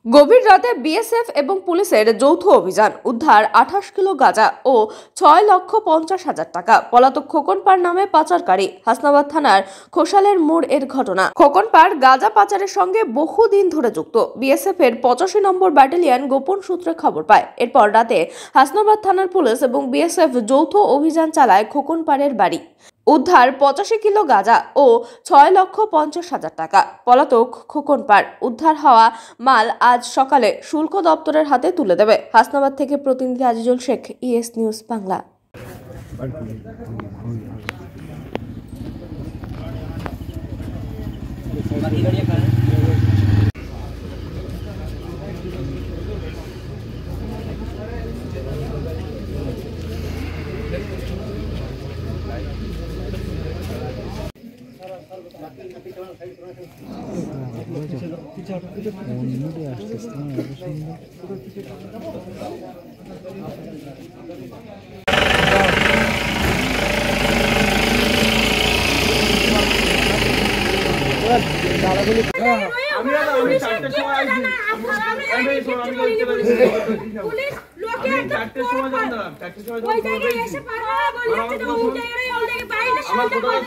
গভীর রাতে বিএসএফ এবং পুলিশের যৌথ অভিযান, উদ্ধার 28 কিলো গাঁজা ও 6,50,000 টাকা। পলাতক খোকন পাড় নামে পাচারকারী। হাসনাবাদ থানার খোসালের মোড় এর ঘটনা। খোকন পাড় গাঁজা পাচারের সঙ্গে বহুদিন ধরে যুক্ত। বিএসএফ এর 85 নম্বর ব্যাটালিয়ন গোপন সূত্রে খবর পায়। এরপর রাতে হাসনাবাদ থানার পুলিশ এবং বিএসএফ যৌথ অভিযান চালায় খোকন পাড়ের বাড়ি। উদ্ধার 85 কিলো গাঁজা ও 6,50,000 টাকা। পলাতক খোকন পাড়। উদ্ধার হওয়া মাল আজ সকালে শুল্ক দপ্তরের হাতে তুলে দেবে। হাসনাবাদ থেকে প্রতিনিধি আজিজুল শেখ, ইএস নিউজ বাংলা।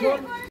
আমি